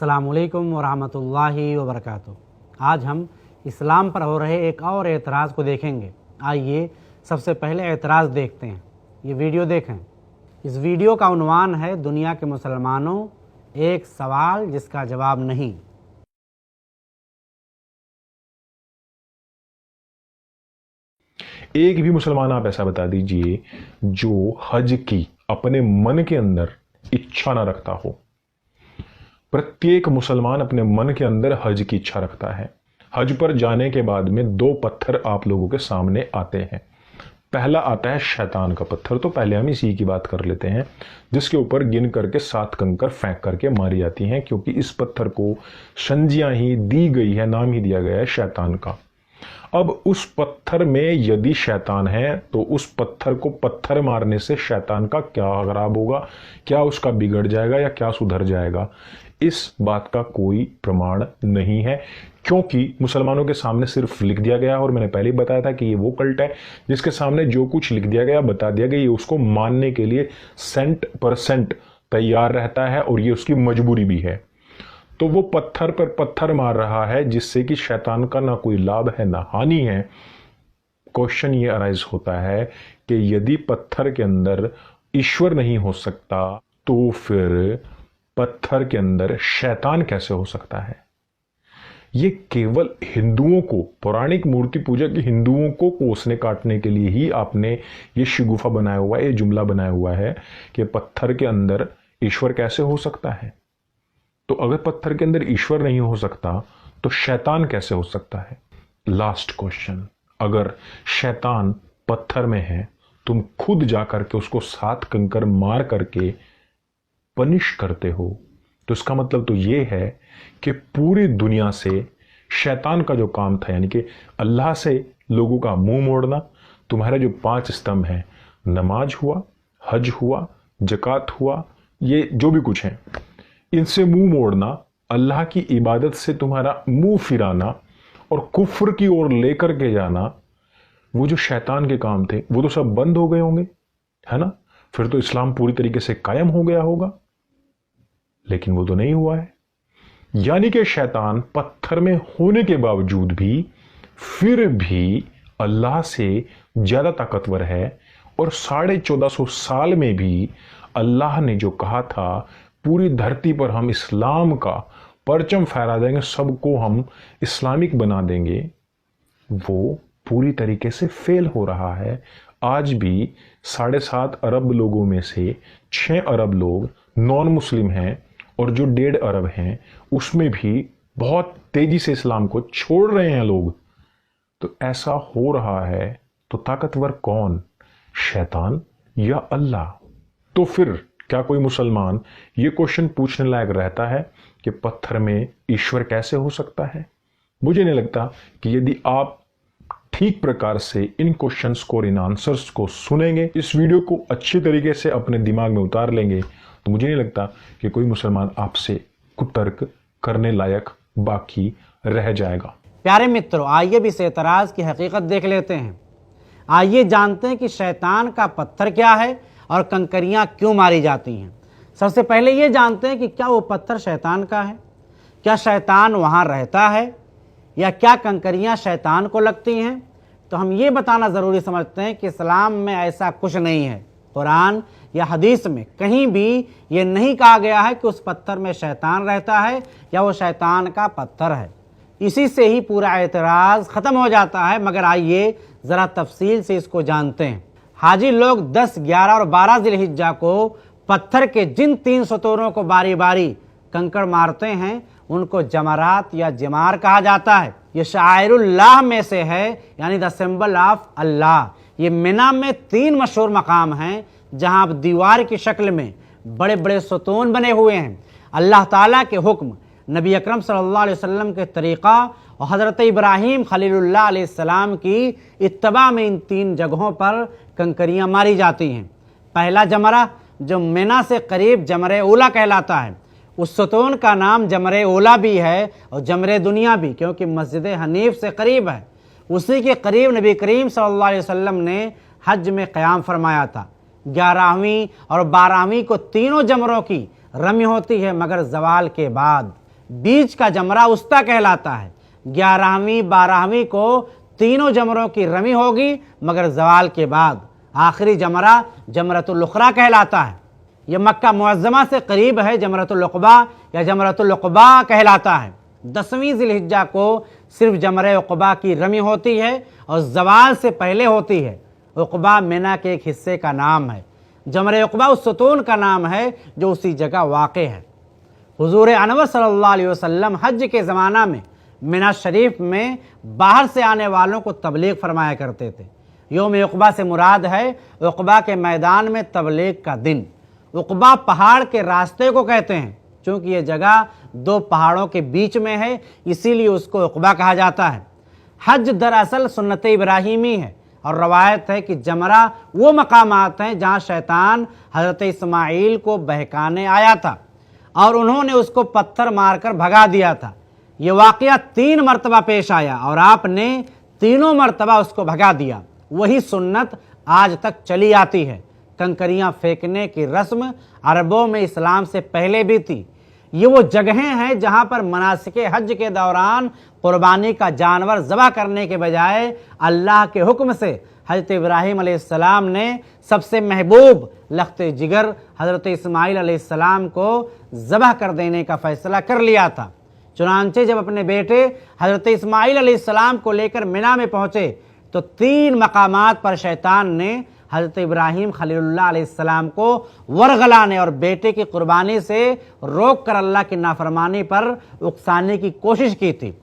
अस्सलाम वालेकुम वरहमतुल्लाहि वबरकातुहू। आज हम इस्लाम पर हो रहे एक और एतराज़ को देखेंगे। आइए सबसे पहले एतराज़ देखते हैं। ये वीडियो देखें। इस वीडियो का उन्वान है दुनिया के मुसलमानों, एक सवाल जिसका जवाब नहीं। एक भी मुसलमान आप ऐसा बता दीजिए जो हज की अपने मन के अंदर इच्छा ना रखता हो। प्रत्येक मुसलमान अपने मन के अंदर हज की इच्छा रखता है। हज पर जाने के बाद में दो पत्थर आप लोगों के सामने आते हैं। पहला आता है शैतान का पत्थर, तो पहले हम इसी की बात कर लेते हैं, जिसके ऊपर गिन करके 7 कंकर फेंक करके मारी जाती हैं, क्योंकि इस पत्थर को संज्ञा ही दी गई है, नाम ही दिया गया है शैतान का। अब उस पत्थर में यदि शैतान है तो उस पत्थर को पत्थर मारने से शैतान का क्या खराब होगा, क्या उसका बिगड़ जाएगा या क्या सुधर जाएगा, इस बात का कोई प्रमाण नहीं है, क्योंकि मुसलमानों के सामने सिर्फ लिख दिया गया। और मैंने पहले ही बताया था कि ये वो कल्ट है जिसके सामने जो कुछ लिख दिया गया, बता दिया गया, ये उसको मानने के लिए 100% तैयार रहता है और ये उसकी मजबूरी भी है। तो वो पत्थर पर पत्थर मार रहा है जिससे कि शैतान का ना कोई लाभ है ना हानि है। क्वेश्चन ये अराइज होता है कि यदि पत्थर के अंदर ईश्वर नहीं हो सकता तो फिर पत्थर के अंदर शैतान कैसे हो सकता है? ये केवल हिंदुओं को, पौराणिक मूर्ति पूजा के हिंदुओं को कोसने काटने के लिए ही आपने ये शिगुफा बनाया हुआ है, ये जुमला बनाया हुआ है कि पत्थर के अंदर ईश्वर कैसे हो सकता है। तो अगर पत्थर के अंदर ईश्वर नहीं हो सकता तो शैतान कैसे हो सकता है? लास्ट क्वेश्चन, अगर शैतान पत्थर में है, तुम खुद जाकर के उसको 7 कंकर मार करके पनिश करते हो, तो इसका मतलब तो ये है कि पूरी दुनिया से शैतान का जो काम था, यानी कि अल्लाह से लोगों का मुंह मोड़ना, तुम्हारे जो 5 स्तंभ हैं, नमाज हुआ, हज हुआ, ज़कात हुआ, ये जो भी कुछ है, इनसे मुंह मोड़ना, अल्लाह की इबादत से तुम्हारा मुंह फिराना और कुफ्र की ओर लेकर के जाना, वो जो शैतान के काम थे वो तो सब बंद हो गए होंगे, है ना? फिर तो इस्लाम पूरी तरीके से कायम हो गया होगा, लेकिन वो तो नहीं हुआ है। यानी कि शैतान पत्थर में होने के बावजूद भी फिर भी अल्लाह से ज्यादा ताकतवर है, और 1450 साल में भी अल्लाह ने जो कहा था पूरी धरती पर हम इस्लाम का परचम फहरा देंगे, सबको हम इस्लामिक बना देंगे, वो पूरी तरीके से फेल हो रहा है। आज भी 7.5 अरब लोगों में से 6 अरब लोग नॉन मुस्लिम हैं, और जो 1.5 अरब हैं उसमें भी बहुत तेजी से इस्लाम को छोड़ रहे हैं लोग। तो ऐसा हो रहा है तो ताकतवर कौन, शैतान या अल्लाह? तो फिर क्या कोई मुसलमान ये क्वेश्चन पूछने लायक रहता है कि पत्थर में ईश्वर कैसे हो सकता है? मुझे नहीं लगता कि यदि आप ठीक प्रकार से इन क्वेश्चंस को और इन आंसर्स को सुनेंगे, इस वीडियो को अच्छी तरीके से अपने दिमाग में उतार लेंगे, तो मुझे नहीं लगता कि कोई मुसलमान आपसे कुतर्क करने लायक बाकी रह जाएगा। प्यारे मित्रों, आइए भी इस एतराज़ की हकीकत देख लेते हैं। आइए जानते हैं कि शैतान का पत्थर क्या है और कंकरियां क्यों मारी जाती हैं। सबसे पहले ये जानते हैं कि क्या वो पत्थर शैतान का है, क्या शैतान वहाँ रहता है, या क्या कंकरियां शैतान को लगती हैं। तो हम ये बताना ज़रूरी समझते हैं कि इस्लाम में ऐसा कुछ नहीं है। कुरान या हदीस में कहीं भी ये नहीं कहा गया है कि उस पत्थर में शैतान रहता है या वो शैतान का पत्थर है। इसी से ही पूरा एतराज़ ख़त्म हो जाता है। मगर आइए ज़रा तफसील से इसको जानते हैं। हाजी लोग 10, 11 और 12 ज़िलहिज्जा को पत्थर के जिन 3 सतूरों को बारी बारी कंकड़ मारते हैं उनको जमरात या जमार कहा जाता है। ये शायरुल्लाह में से है, यानी द सिंबल ऑफ अल्लाह। ये मिना में 3 मशहूर मकाम हैं जहां अब दीवार की शक्ल में बड़े बड़े सतून बने हुए हैं। अल्लाह ताला के हुक्म, नबी अकरम सल्लल्लाहु अलैहि वसल्लम के तरीक़ा और हज़रत इब्राहीम खलीलुल्लाह अलैहिस्सलाम की इत्तबा में इन 3 जगहों पर कंकरियां मारी जाती हैं। पहला जमरा जो मिना से करीब जमरे ओला कहलाता है, उस सतून का नाम जमरे ओला भी है और जमरे दुनिया भी, क्योंकि मस्जिद हनीफ से करीब है। उसी के करीब नबी करीम सल्लल्लाहु अलैहि वसल्लम ने हज में क़याम फरमाया था। 11वीं और 12वीं को तीनों जमरों की रमी होती है, मगर जवाल के बाद बीच का जमरा उस्ता कहलाता है। 11वीं 12वीं को तीनों जमरों की रमी होगी, मगर जवाल के बाद आखिरी जमरा जमरतुल उखरा कहलाता है। यह मक्का मुअज्जमा से करीब है, जमरतुल उक़बा या जमरतुल उक़बा कहलाता है। 10वीं ज़िलहिज्जा को सिर्फ जमरे उक़बा की रमी होती है और ज़वाल से पहले होती है। उक़बा मिना के एक हिस्से का नाम है। जमरे उक़बा उस सतून का नाम है जो उसी जगह वाक़े है। हुज़ूर अनवर सल्लल्लाहु अलैहि वसल्लम हज के ज़माना में मिना शरीफ में बाहर से आने वालों को तबलीग फरमाया करते थे। योम उक़बा से मुराद है उक़बा के मैदान में तबलीग का दिन। उक़बा पहाड़ के रास्ते को कहते हैं। चूँकि ये जगह 2 पहाड़ों के बीच में है, इसीलिए उसको उक़बा कहा जाता है। हज दरअसल सुन्नत इब्राहीमी है और रवायत है कि जमरा वो मकामात हैं जहाँ शैतान हज़रत इस्माईल को बहकाने आया था और उन्होंने उसको पत्थर मारकर भगा दिया था। ये वाक़या 3 मरतबा पेश आया और आपने तीनों मरतबा उसको भगा दिया। वही सुन्नत आज तक चली आती है। कंकरियाँ फेंकने की रस्म अरबों में इस्लाम से पहले भी थी। ये वो जगहें हैं जहाँ पर मनासिके हज के दौरान कुर्बानी का जानवर ज़बह करने के बजाय अल्लाह के हुक्म से हज़रत इब्राहीम अलैहिस्सलाम ने सबसे महबूब लख्ते जिगर हज़रत इस्माईल अलैहिस्सलाम को ज़बह कर देने का फ़ैसला कर लिया था। चुनांचे जब अपने बेटे हज़रत इस्माईल अलैहिस्सलाम को लेकर मिना में पहुँचे तो 3 मकामात पर शैतान ने हज़रत इब्राहीम खलीलुल्लाह अलैहिस्सलाम को वरगलाने और बेटे की कुर्बानी से रोक कर अल्लाह की नाफरमानी पर उकसाने की कोशिश की थी।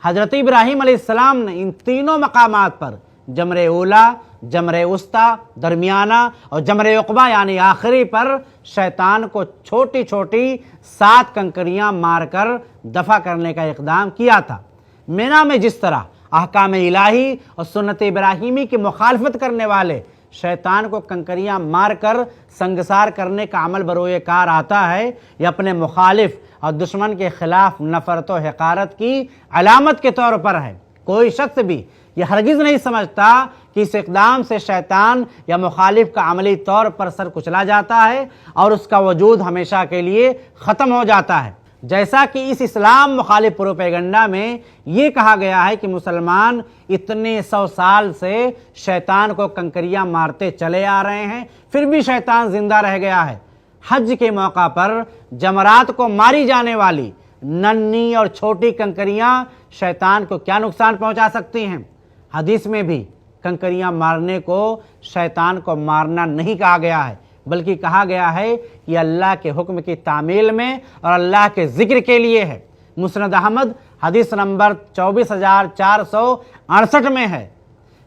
हज़रत इब्राहीम अलैहिस्सलाम ने इन तीनों मकामात पर जमरे ऊला, जमरे उस्ता दरमियाना और जमरे उक़बा यानी आखिरी पर शैतान को छोटी छोटी 7 कंकरियाँ मारकर दफ़ा करने का इक़दाम किया था। मिना में जिस तरह अहकाम इलाही और सुन्नत इब्राहीमी की मुखालफत करने वाले शैतान को कंकरियाँ मारकर संगसार करने का अमल बरोए कार आता है, यह अपने मुखालिफ और दुश्मन के खिलाफ नफ़रत व हक़ारत की अलामत के तौर पर है। कोई शख्स भी यह हरगिज़ नहीं समझता कि इस इक़दाम से शैतान या मुखालिफ का अमली तौर पर सर कुचला जाता है और उसका वजूद हमेशा के लिए ख़त्म हो जाता है। जैसा कि इस इस्लाम मुखालिफ प्रोपेगंडा में ये कहा गया है कि मुसलमान इतने 100 साल से शैतान को कंकरियाँ मारते चले आ रहे हैं, फिर भी शैतान ज़िंदा रह गया है। हज के मौका पर जमरात को मारी जाने वाली नन्ही और छोटी कंकरियाँ शैतान को क्या नुकसान पहुँचा सकती हैं। हदीस में भी कंकरियाँ मारने को शैतान को मारना नहीं कहा गया है, बल्कि कहा गया है कि अल्लाह के हुक्म की तामील में और अल्लाह के ज़िक्र के लिए है। मुस्नद अहमद हदीस नंबर 24,468 में है,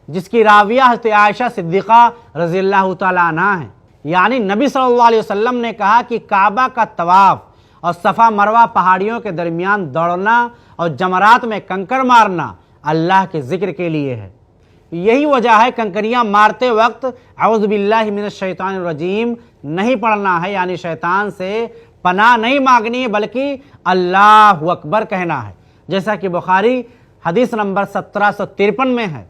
जिसकी राविया हज़रत आयशा सिद्दीक़ा रज़ियल्लाहु ताला अन्हा है। यानी नबी सल्लल्लाहु अलैहि वसल्लम ने कहा कि काबा का तवाफ़ और सफ़ा मरवा पहाड़ियों के दरमियान दौड़ना और जमरात में कंकर मारना अल्लाह के ज़िक्र के लिए है। यही वजह है कंकरियाँ मारते वक्त औज़ु बिल्लाहि मिनश शैतानिर रजीम नहीं पढ़ना है, यानी शैतान से पनाह नहीं मांगनी है, बल्कि अल्लाहु अकबर कहना है, जैसा कि बुखारी हदीस नंबर 1753 में है।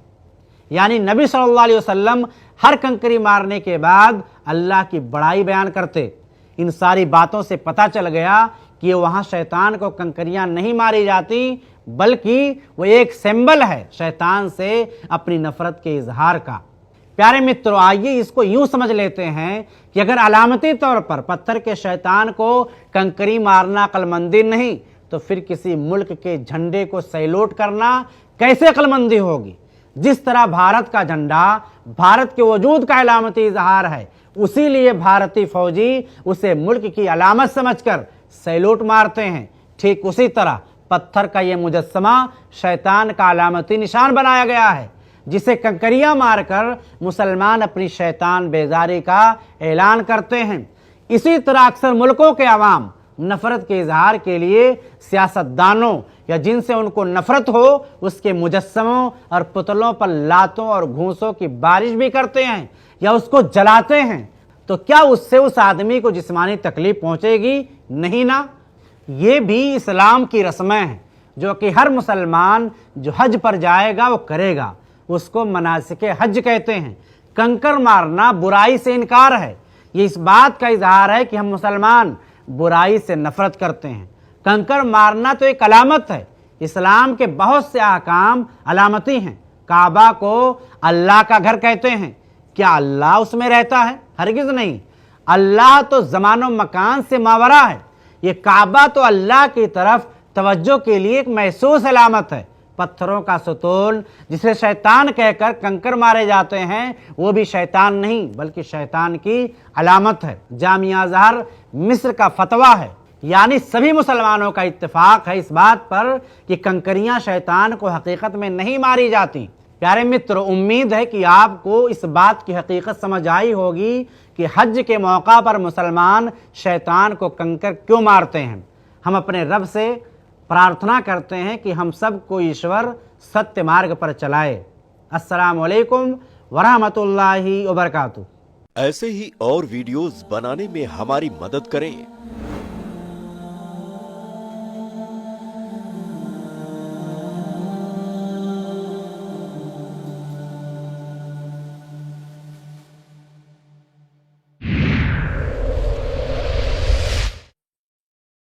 यानी नबी सल्लल्लाहु अलैहि वसल्लम हर कंकरी मारने के बाद अल्लाह की बड़ाई बयान करते। इन सारी बातों से पता चल गया कि वहाँ शैतान को कंकरियाँ नहीं मारी जाती, बल्कि वो एक सिंबल है शैतान से अपनी नफरत के इजहार का। प्यारे मित्रों, आइए इसको यूं समझ लेते हैं कि अगर अलामती तौर पर पत्थर के शैतान को कंकरी मारना अक्लमंदी नहीं, तो फिर किसी मुल्क के झंडे को सैल्यूट करना कैसे अक्लमंदी होगी। जिस तरह भारत का झंडा भारत के वजूद का अलामती इजहार है, उसी लिए भारतीय फौजी उसे मुल्क की अलामत समझकर सैल्यूट मारते हैं। ठीक उसी तरह पत्थर का ये मुजस्समा शैतान का अलामती निशान बनाया गया है, जिसे कंकरियाँ मारकर मुसलमान अपनी शैतान बेजारी का ऐलान करते हैं। इसी तरह अक्सर मुल्कों के अवाम नफ़रत के इजहार के लिए सियासतदानों या जिनसे उनको नफ़रत हो उसके मुजस्समों और पुतलों पर लातों और घूंसों की बारिश भी करते हैं या उसको जलाते हैं। तो क्या उससे उस आदमी को जिस्मानी तकलीफ पहुँचेगी? नहीं ना। ये भी इस्लाम की रस्में हैं जो कि हर मुसलमान जो हज पर जाएगा वो करेगा। उसको मनासिके हज कहते हैं। कंकर मारना बुराई से इनकार है। ये इस बात का इजहार है कि हम मुसलमान बुराई से नफरत करते हैं। कंकर मारना तो एक अलामत है। इस्लाम के बहुत से अहकाम अलामती हैं। काबा को अल्लाह का घर कहते हैं। क्या अल्लाह उसमें रहता है? हरगिज नहीं। अल्लाह तो ज़मान और मकान से मावरा है। ये काबा तो अल्लाह की तरफ तवज्जो के लिए एक महसूस अलामत है। पत्थरों का सुतून जिसे शैतान कहकर कंकर मारे जाते हैं, वो भी शैतान नहीं बल्कि शैतान की अलामत है। जामिया अज़हर मिस्र का फतवा है, यानी सभी मुसलमानों का इत्तेफाक है इस बात पर कि कंकरियां शैतान को हकीकत में नहीं मारी जाती। प्यारे मित्र, उम्मीद है कि आपको इस बात की हकीकत समझ आई होगी कि हज के मौका पर मुसलमान शैतान को कंकर क्यों मारते हैं। हम अपने रब से प्रार्थना करते हैं कि हम सबको ईश्वर सत्य मार्ग पर चलाए। अस्सलामु अलैकुम वरहमतुल्लाहि वबरकातुहू। ऐसे ही और वीडियोस बनाने में हमारी मदद करें।